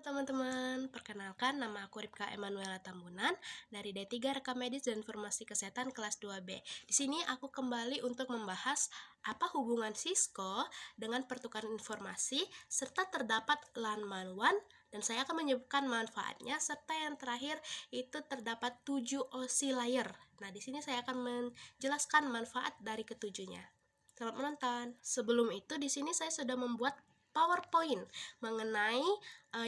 Teman-teman, perkenalkan nama aku Ripka Emanuela Tambunan dari D3 Rekam Medis dan Informasi Kesehatan kelas 2B. Di sini aku kembali untuk membahas apa hubungan Cisco dengan pertukaran informasi serta terdapat LAN manual dan saya akan menyebutkan manfaatnya serta yang terakhir itu terdapat 7 OSI layer. Nah, di sini saya akan menjelaskan manfaat dari ketujuhnya. Selamat menonton. Sebelum itu di sini saya sudah membuat PowerPoint mengenai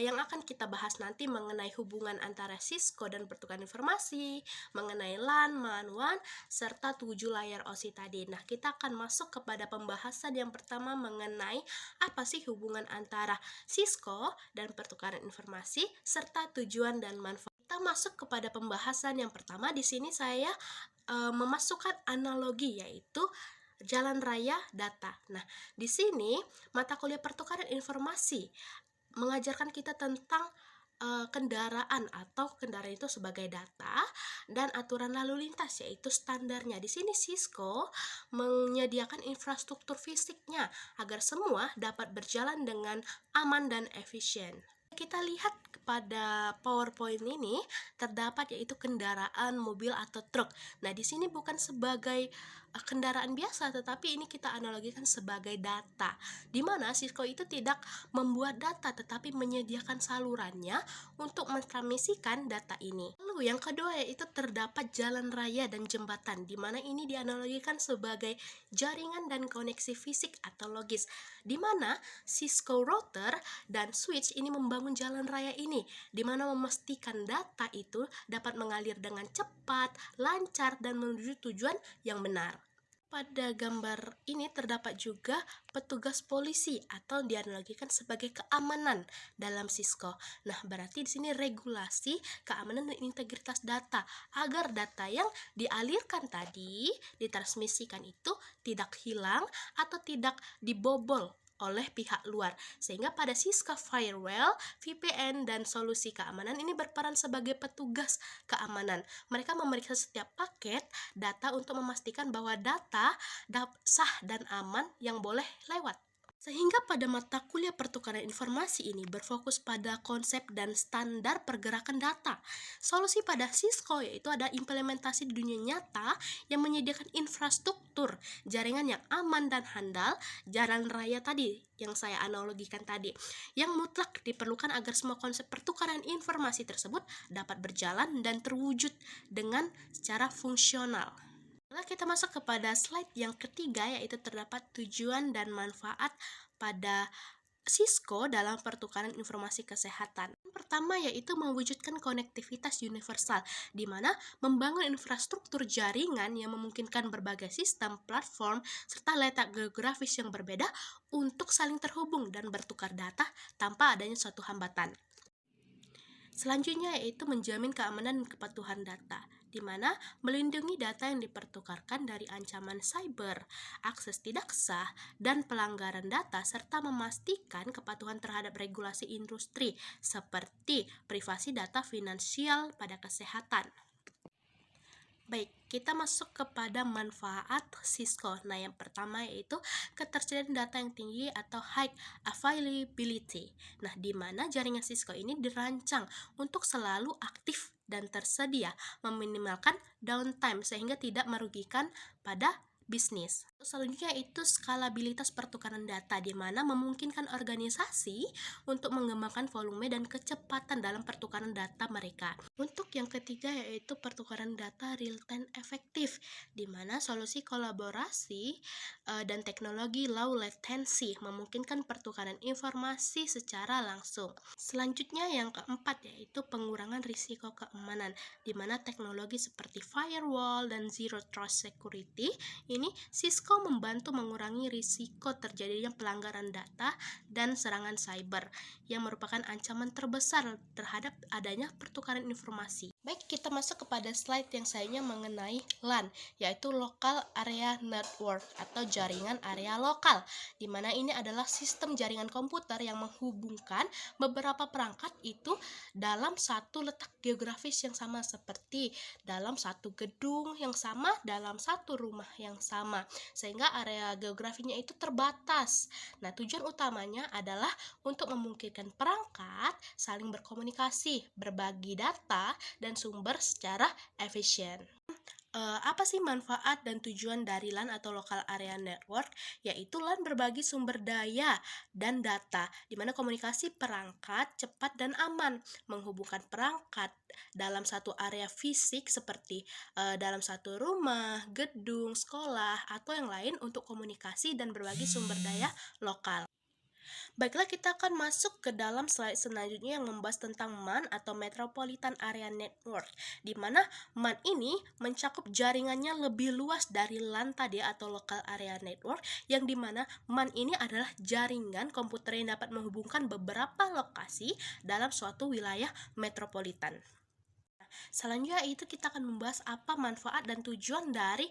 yang akan kita bahas nanti mengenai hubungan antara Cisco dan pertukaran informasi, mengenai LAN, MAN, serta 7 layar OSI tadi. Nah, kita akan masuk kepada pembahasan yang pertama mengenai apa sih hubungan antara Cisco dan pertukaran informasi serta tujuan dan manfaat. Kita masuk kepada pembahasan yang pertama. Di sini saya memasukkan analogi yaitu jalan raya data. Nah, di sini mata kuliah pertukaran informasi mengajarkan kita tentang kendaraan atau kendaraan itu sebagai data dan aturan lalu lintas yaitu standarnya. Di sini Cisco menyediakan infrastruktur fisiknya agar semua dapat berjalan dengan aman dan efisien. Kita lihat pada PowerPoint ini terdapat yaitu kendaraan, mobil atau truk. Nah, di sini bukan sebagai kendaraan biasa, tetapi ini kita analogikan sebagai data, di mana Cisco itu tidak membuat data, tetapi menyediakan salurannya untuk mentransmisikan data ini. Lalu yang kedua yaitu terdapat jalan raya dan jembatan, di mana ini dianalogikan sebagai jaringan dan koneksi fisik atau logis, di mana Cisco router dan switch ini membangun jalan raya ini, di mana memastikan data itu dapat mengalir dengan cepat, lancar, dan menuju tujuan yang benar. Pada gambar ini terdapat juga petugas polisi atau dianalogikan sebagai keamanan dalam Cisco. Nah, berarti di sini regulasi, keamanan dan integritas data agar data yang dialirkan tadi, ditransmisikan itu tidak hilang atau tidak dibobol oleh pihak luar, sehingga pada Cisco Firewall, VPN, dan solusi keamanan ini berperan sebagai petugas keamanan. Mereka memeriksa setiap paket data untuk memastikan bahwa data sah dan aman yang boleh lewat. Sehingga pada mata kuliah pertukaran informasi ini berfokus pada konsep dan standar pergerakan data. Solusi pada Cisco yaitu ada implementasi di dunia nyata yang menyediakan infrastruktur, jaringan yang aman dan handal, jalan raya tadi yang saya analogikan tadi, yang mutlak diperlukan agar semua konsep pertukaran informasi tersebut dapat berjalan dan terwujud dengan secara fungsional. Setelah kita masuk kepada slide yang ketiga yaitu terdapat tujuan dan manfaat pada Cisco dalam pertukaran informasi kesehatan. Yang pertama yaitu mewujudkan konektivitas universal, di mana membangun infrastruktur jaringan yang memungkinkan berbagai sistem, platform, serta letak geografis yang berbeda untuk saling terhubung dan bertukar data tanpa adanya suatu hambatan. Selanjutnya yaitu menjamin keamanan dan kepatuhan data, di mana melindungi data yang dipertukarkan dari ancaman cyber, akses tidak sah, dan pelanggaran data, serta memastikan kepatuhan terhadap regulasi industri seperti privasi data finansial pada kesehatan. Baik, kita masuk kepada manfaat Cisco. Nah, yang pertama yaitu ketersediaan data yang tinggi atau high availability. Nah, di mana jaringan Cisco ini dirancang untuk selalu aktif dan tersedia, meminimalkan downtime sehingga tidak merugikan pada bisnis. Selanjutnya itu skalabilitas pertukaran data, di mana memungkinkan organisasi untuk mengembangkan volume dan kecepatan dalam pertukaran data mereka. Untuk yang ketiga yaitu pertukaran data real time efektif, di mana solusi kolaborasi dan teknologi low latency memungkinkan pertukaran informasi secara langsung. Selanjutnya yang keempat yaitu pengurangan risiko keamanan, di mana teknologi seperti firewall dan zero trust security ini Cisco membantu mengurangi risiko terjadinya pelanggaran data dan serangan cyber yang merupakan ancaman terbesar terhadap adanya pertukaran informasi. Baik, kita masuk kepada slide yang sayangnya mengenai LAN, yaitu Local Area Network atau jaringan area lokal, di mana ini adalah sistem jaringan komputer yang menghubungkan beberapa perangkat itu dalam satu letak geografis yang sama, seperti dalam satu gedung yang sama, dalam satu rumah yang sama. sama, sehingga area geografinya itu terbatas. Nah, tujuan utamanya adalah untuk memungkinkan perangkat saling berkomunikasi, berbagi data, dan sumber secara efisien. Apa sih manfaat dan tujuan dari LAN atau Local Area Network? Yaitu LAN berbagi sumber daya dan data, di mana komunikasi perangkat cepat dan aman, menghubungkan perangkat dalam satu area fisik seperti dalam satu rumah, gedung, sekolah, atau yang lain untuk komunikasi dan berbagi sumber daya lokal. Baiklah, kita akan masuk ke dalam slide selanjutnya yang membahas tentang MAN atau Metropolitan Area Network, di mana MAN ini mencakup jaringannya lebih luas dari LAN tadi atau Local Area Network, yang dimana MAN ini adalah jaringan komputer yang dapat menghubungkan beberapa lokasi dalam suatu wilayah metropolitan. Selanjutnya itu kita akan membahas apa manfaat dan tujuan dari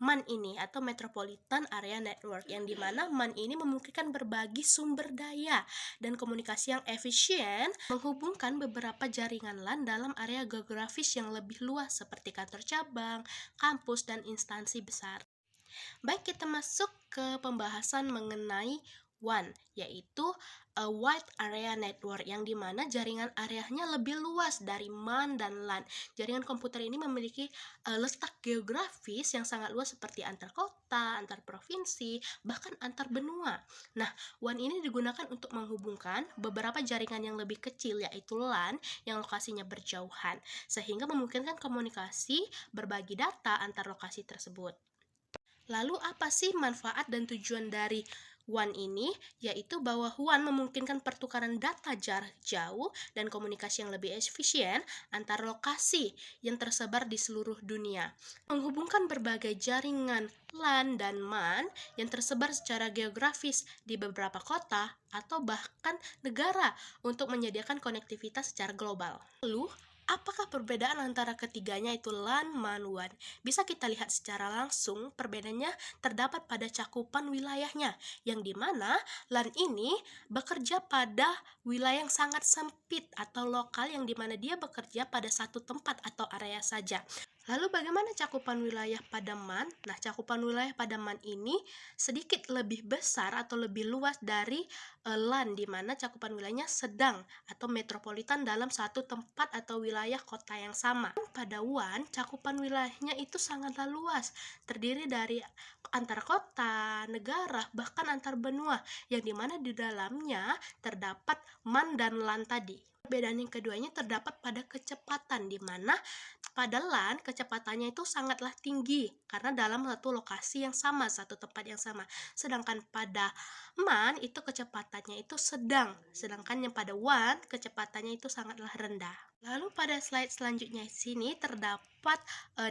MAN ini atau Metropolitan Area Network, yang dimana MAN ini memungkinkan berbagi sumber daya dan komunikasi yang efisien, menghubungkan beberapa jaringan LAN dalam area geografis yang lebih luas seperti kantor cabang, kampus, dan instansi besar. Baik, kita masuk ke pembahasan mengenai WAN, yaitu a Wide Area Network, yang dimana jaringan areanya lebih luas dari MAN dan LAN. Jaringan komputer ini memiliki letak geografis yang sangat luas seperti antar kota, antar provinsi, bahkan antar benua. Nah, WAN ini digunakan untuk menghubungkan beberapa jaringan yang lebih kecil, yaitu LAN, yang lokasinya berjauhan, sehingga memungkinkan komunikasi berbagi data antar lokasi tersebut. Lalu apa sih manfaat dan tujuan dari WAN ini? Yaitu bahwa WAN memungkinkan pertukaran data jarak jauh dan komunikasi yang lebih efisien antar lokasi yang tersebar di seluruh dunia. Menghubungkan berbagai jaringan LAN dan MAN yang tersebar secara geografis di beberapa kota atau bahkan negara untuk menyediakan konektivitas secara global. Lalu, apakah perbedaan antara ketiganya itu LAN, MAN, WAN? Bisa kita lihat secara langsung, perbedaannya terdapat pada cakupan wilayahnya, yang dimana LAN ini bekerja pada wilayah yang sangat sempit atau lokal, yang dimana dia bekerja pada satu tempat atau area saja. Lalu bagaimana cakupan wilayah pada MAN? Nah, cakupan wilayah pada MAN ini sedikit lebih besar atau lebih luas dari LAN, di mana cakupan wilayahnya sedang atau metropolitan dalam satu tempat atau wilayah kota yang sama. Pada WAN, cakupan wilayahnya itu sangatlah luas, terdiri dari antar kota, negara, bahkan antar benua, yang dimana di dalamnya terdapat MAN dan LAN tadi. Perbedaan yang keduanya terdapat pada kecepatan, di mana pada LAN kecepatannya itu sangatlah tinggi karena dalam satu lokasi yang sama, satu tempat yang sama. Sedangkan pada MAN itu kecepatannya itu sedang, sedangkan yang pada WAN kecepatannya itu sangatlah rendah. Lalu pada slide selanjutnya sini terdapat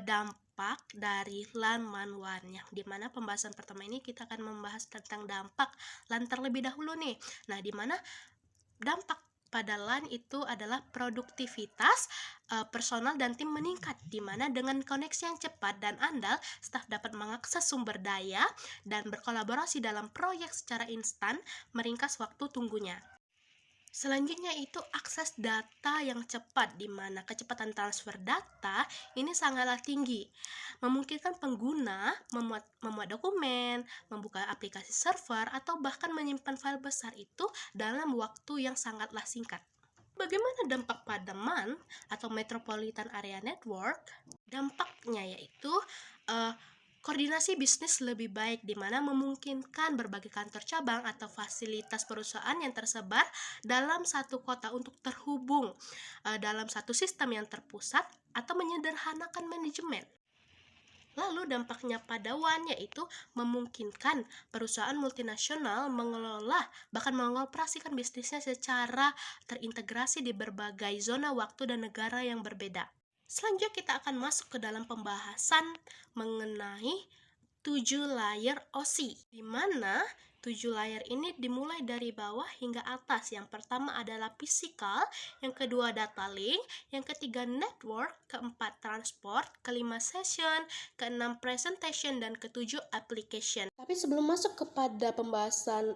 dampak dari LAN, MAN, WAN, yang dimana pembahasan pertama ini kita akan membahas tentang dampak LAN terlebih dahulu nih. Nah, dimana dampak pada LAN itu adalah produktivitas personal dan tim meningkat, di mana dengan koneksi yang cepat dan andal, staf dapat mengakses sumber daya dan berkolaborasi dalam proyek secara instan, meringkas waktu tunggunya. Selanjutnya itu akses data yang cepat, di mana kecepatan transfer data ini sangatlah tinggi, memungkinkan pengguna memuat dokumen, membuka aplikasi server, atau bahkan menyimpan file besar itu dalam waktu yang sangatlah singkat. Bagaimana dampak pada MAN atau Metropolitan Area Network? Dampaknya yaitu koordinasi bisnis lebih baik, di mana memungkinkan berbagai kantor cabang atau fasilitas perusahaan yang tersebar dalam satu kota untuk terhubung dalam satu sistem yang terpusat atau menyederhanakan manajemen. Lalu dampaknya pada WAN yaitu memungkinkan perusahaan multinasional mengelola bahkan mengoperasikan bisnisnya secara terintegrasi di berbagai zona waktu dan negara yang berbeda. Selanjutnya kita akan masuk ke dalam pembahasan mengenai 7 layer OSI, di mana 7 layer ini dimulai dari bawah hingga atas. Yang pertama adalah physical, yang kedua data link, yang ketiga network, keempat transport, kelima session, keenam presentation, dan ketujuh application. Tapi sebelum masuk kepada pembahasan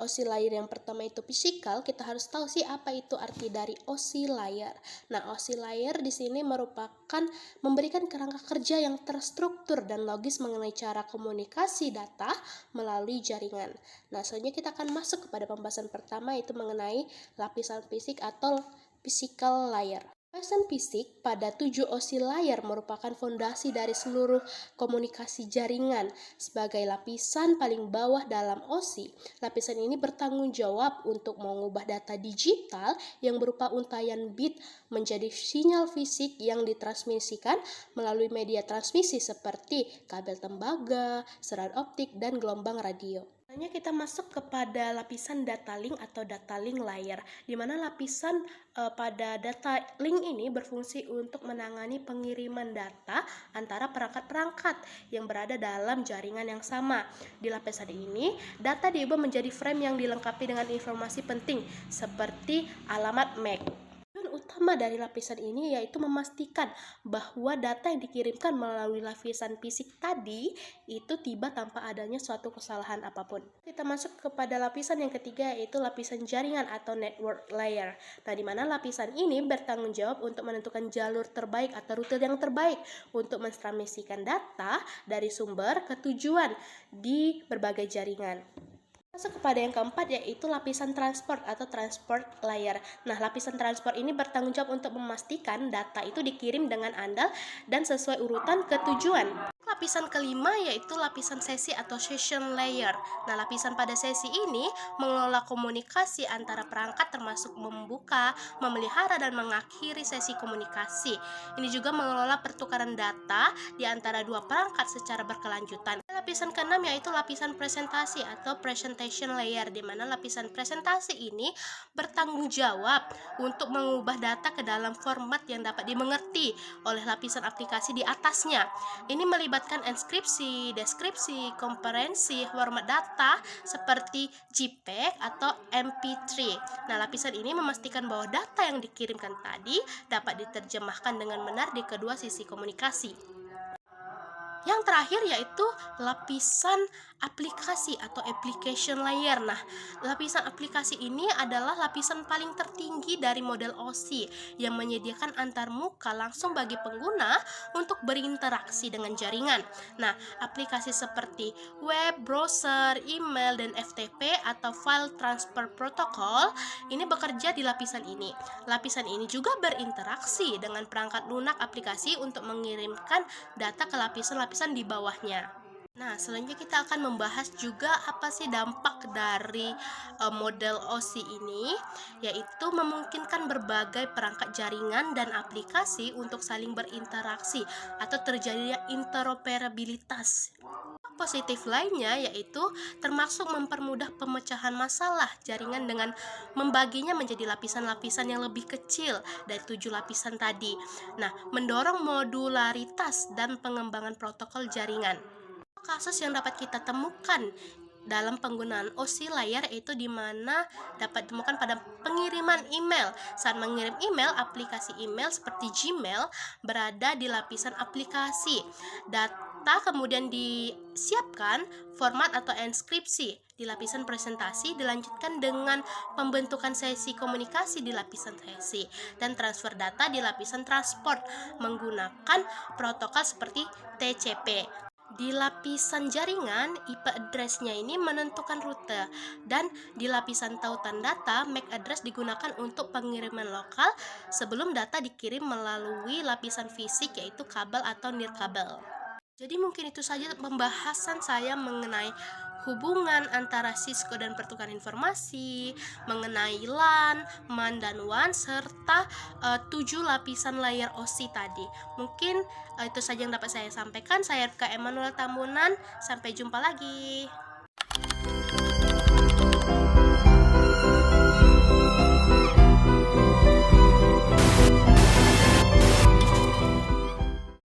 OSI layer yang pertama itu physical, kita harus tahu sih apa itu arti dari OSI layer. Nah, OSI layer di sini merupakan memberikan kerangka kerja yang terstruktur dan logis mengenai cara komunikasi data melalui jaringan. Nah, selanjutnya kita akan masuk kepada pembahasan pertama, yaitu mengenai lapisan fisik atau physical layer. Lapisan fisik pada 7 OSI layer merupakan fondasi dari seluruh komunikasi jaringan. Sebagai lapisan paling bawah dalam OSI, lapisan ini bertanggung jawab untuk mengubah data digital yang berupa untayan bit menjadi sinyal fisik yang ditransmisikan melalui media transmisi seperti kabel tembaga, serat optik, dan gelombang radio. Selanjutnya kita masuk kepada lapisan data link atau data link layer, di mana lapisan pada data link ini berfungsi untuk menangani pengiriman data antara perangkat-perangkat yang berada dalam jaringan yang sama. Di lapisan ini, data diubah menjadi frame yang dilengkapi dengan informasi penting seperti alamat MAC. Utama dari lapisan ini yaitu memastikan bahwa data yang dikirimkan melalui lapisan fisik tadi itu tiba tanpa adanya suatu kesalahan apapun. Kita masuk kepada lapisan yang ketiga, yaitu lapisan jaringan atau network layer. Nah, di mana lapisan ini bertanggung jawab untuk menentukan jalur terbaik atau rute yang terbaik untuk mentransmisikan data dari sumber ke tujuan di berbagai jaringan. Masuk kepada yang keempat, yaitu lapisan transport atau transport layer. Nah, lapisan transport ini bertanggung jawab untuk memastikan data itu dikirim dengan andal dan sesuai urutan ke tujuan. Lapisan kelima yaitu lapisan sesi atau session layer. Nah, lapisan pada sesi ini mengelola komunikasi antara perangkat termasuk membuka, memelihara, dan mengakhiri sesi komunikasi. Ini juga mengelola pertukaran data di antara dua perangkat secara berkelanjutan. Lapisan keenam yaitu lapisan presentasi atau presentation layer, di mana lapisan presentasi ini bertanggung jawab untuk mengubah data ke dalam format yang dapat dimengerti oleh lapisan aplikasi di atasnya. Ini melibatkan enskripsi, deskripsi, komprehensi, format data seperti JPEG atau MP3. Nah, lapisan ini memastikan bahwa data yang dikirimkan tadi dapat diterjemahkan dengan benar di kedua sisi komunikasi. Yang terakhir yaitu lapisan aplikasi atau application layer. Nah, lapisan aplikasi ini adalah lapisan paling tertinggi dari model OSI yang menyediakan antarmuka langsung bagi pengguna untuk berinteraksi dengan jaringan. Nah, aplikasi seperti web, browser, email, dan FTP atau File Transfer Protocol ini bekerja di lapisan ini. Lapisan ini juga berinteraksi dengan perangkat lunak aplikasi untuk mengirimkan data ke lapisan-lapisan di bawahnya. Nah, selanjutnya kita akan membahas juga apa sih dampak dari model OSI ini, yaitu memungkinkan berbagai perangkat jaringan dan aplikasi untuk saling berinteraksi atau terjadinya interoperabilitas. Positif lainnya yaitu termasuk mempermudah pemecahan masalah jaringan dengan membaginya menjadi lapisan-lapisan yang lebih kecil dari 7 lapisan tadi. Nah, mendorong modularitas dan pengembangan protokol jaringan. Kasus yang dapat kita temukan dalam penggunaan OSI layer itu di mana dapat ditemukan pada pengiriman email. Saat mengirim email, aplikasi email seperti Gmail berada di lapisan aplikasi. Data kemudian disiapkan format atau enskripsi di lapisan presentasi, dilanjutkan dengan pembentukan sesi komunikasi di lapisan sesi, dan transfer data di lapisan transport menggunakan protokol seperti TCP. Di lapisan jaringan, IP address-nya ini menentukan rute, dan di lapisan tautan data, MAC address digunakan untuk pengiriman lokal sebelum data dikirim melalui lapisan fisik yaitu kabel atau nirkabel. Jadi mungkin itu saja pembahasan saya mengenai hubungan antara Cisco dan pertukaran informasi, mengenai LAN, MAN, dan WAN, serta 7 lapisan layer OSI tadi. Mungkin itu saja yang dapat saya sampaikan. Saya Rika Emanuel Tambunan, sampai jumpa lagi.